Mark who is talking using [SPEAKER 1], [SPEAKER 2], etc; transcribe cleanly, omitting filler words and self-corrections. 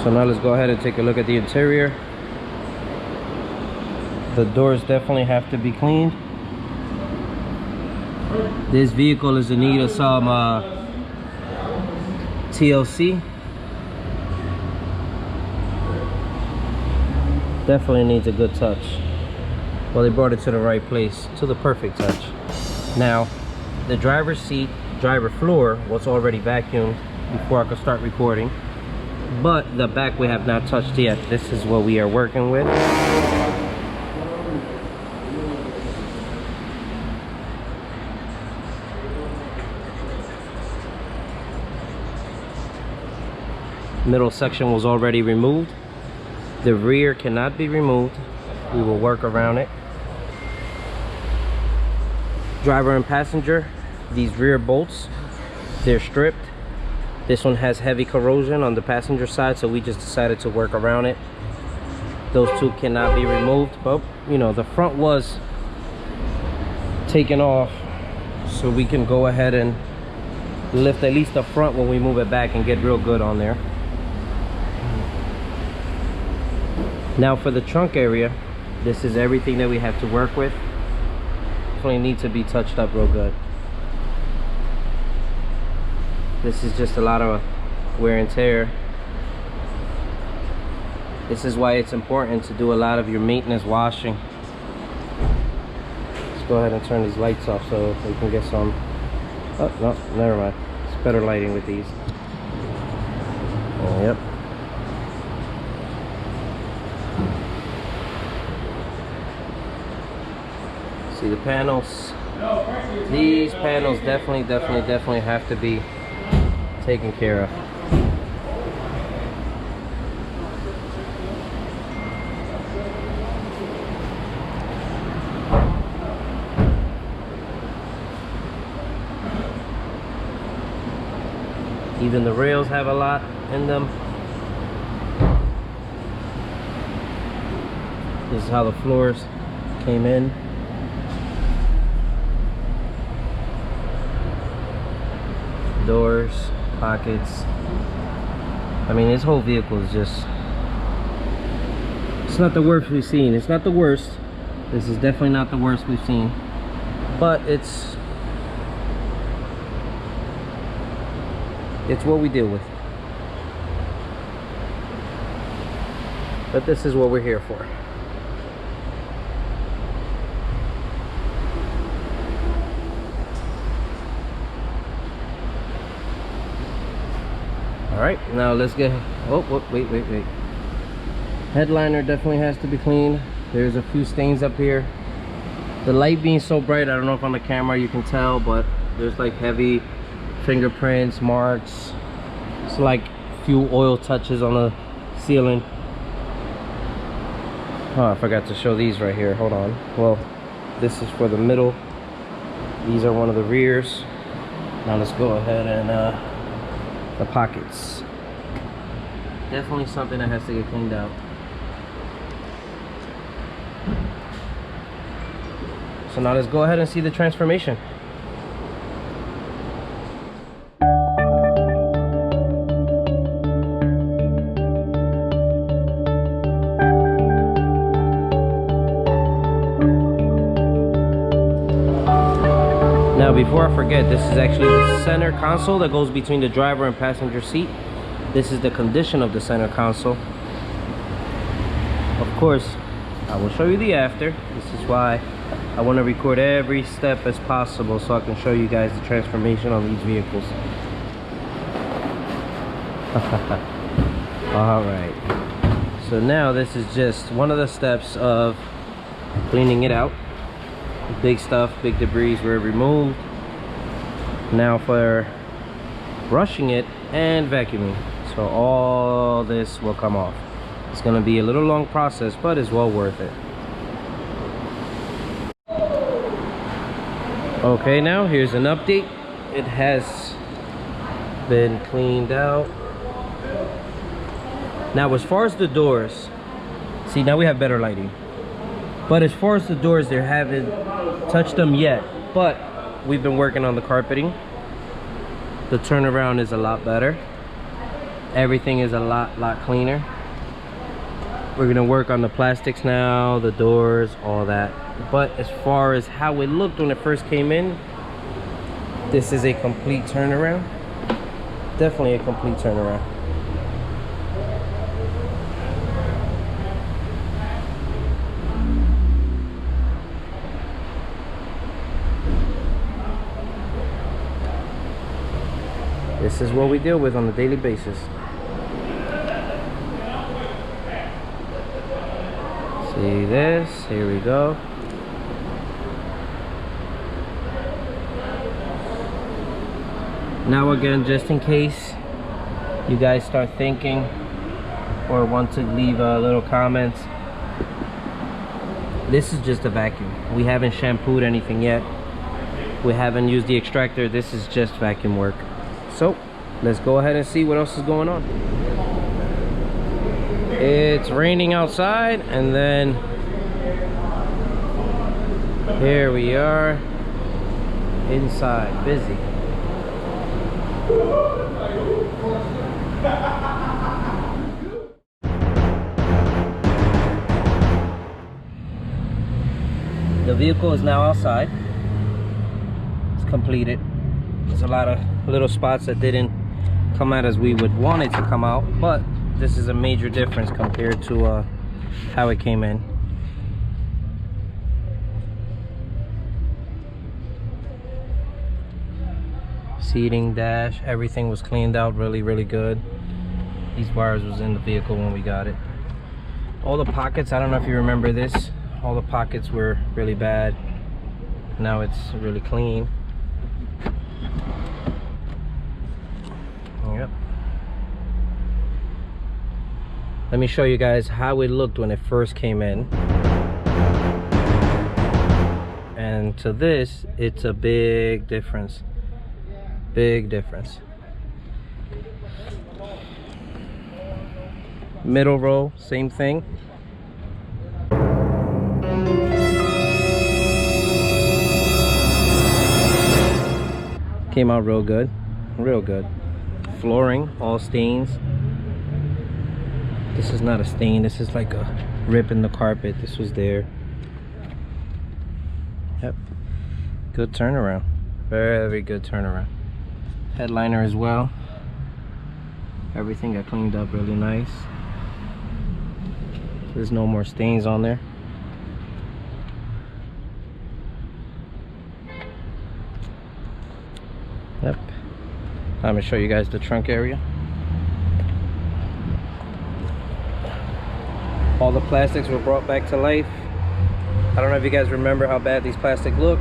[SPEAKER 1] So now let's go ahead and take a look at the interior. The doors definitely have to be cleaned. This vehicle is in need of some TLC. Definitely needs a good touch. Well, they brought it to the right place, to the perfect touch. Now, the driver's seat, driver floor was already vacuumed before I could start recording. But the back we have not touched yet. This is what we are working with. Middle section was already removed. The rear cannot be removed. We will work around it. Driver and passenger, these rear bolts, they're stripped. This one has heavy corrosion on the passenger side, so we just decided to work around it. Those two cannot be removed, but you know, the front was taken off, so we can go ahead and lift at least the front when we move it back and get real good on there. Now for the trunk area, this is everything that we have to work with. Definitely need to be touched up real good. This is just a lot of wear and tear. This is why it's important to do a lot of your maintenance washing. Let's go ahead and turn these lights off so we can get some. Oh no, never mind. It's better lighting with these. Oh, yep. See the panels. These panels definitely have to be taken care of. Even the rails have a lot in them. This is how the floors came in. Doors, pockets. I mean, this whole vehicle is just, it's not the worst we've seen. It's not the worst. This is definitely not the worst we've seen, but it's what we deal with. But this is what we're here for. All right, now let's get, oh, wait. Headliner definitely has to be cleaned. There's a few stains up here. The light being so bright, I don't know if on the camera you can tell, but there's like heavy fingerprints, marks. It's like a few oil touches on the ceiling. Oh, I forgot to show these right here, hold on. Well, this is for the middle. These are one of the rears. Now let's go ahead and the pockets. Definitely something that has to get cleaned out. So now let's go ahead and see the transformation. Now before I forget, this is actually the center console that goes between the driver and passenger seat. This is the condition of the center console. Of course, I will show you the after. This is why I want to record every step as possible so I can show you guys the transformation on these vehicles. Alright, so now this is just one of the steps of cleaning it out. Big stuff, big debris were removed. Now for brushing it and vacuuming, so all this will come off. It's going to be a little long process, but it's well worth it. Okay, now here's an update. It has been cleaned out. Now as far as the doors, see, now we have better lighting, but as far as the doors, they haven't touched them yet, but we've been working on the carpeting. The turnaround is a lot better, Everything is a lot cleaner. We're gonna work on the plastics now, the doors, all that. But as far as how it looked when it first came in, this is a complete turnaround. Definitely a complete turnaround. This is what we deal with on a daily basis. See this? Here we go. Now again, just in case you guys start thinking or want to leave little comments, this is just a vacuum. We haven't shampooed anything yet. We haven't used the extractor. This is just vacuum work. So let's go ahead and see what else is going on. It's raining outside, and then here we are inside, busy. The vehicle is now outside. It's completed. There's a lot of little spots that didn't come out as we would want it to come out, but this is a major difference compared to how it came in. Seating, dash, everything was cleaned out really good. These wires was in the vehicle when we got it. All the pockets, I don't know if you remember this, all the pockets were really bad. Now it's really clean. Yep. Let me show you guys how it looked when it first came in. And to this, it's a big difference. Big difference. Middle row, same thing. Came out real good. Real good. Flooring, all stains. This is not a stain, this is like a rip in the carpet. This was there. Yep. Good turnaround. Very good turnaround. Headliner as well. Everything got cleaned up really nice. There's no more stains on there. Yep. I'm gonna show you guys the trunk area. All the plastics were brought back to life. I don't know if you guys remember how bad these plastics look.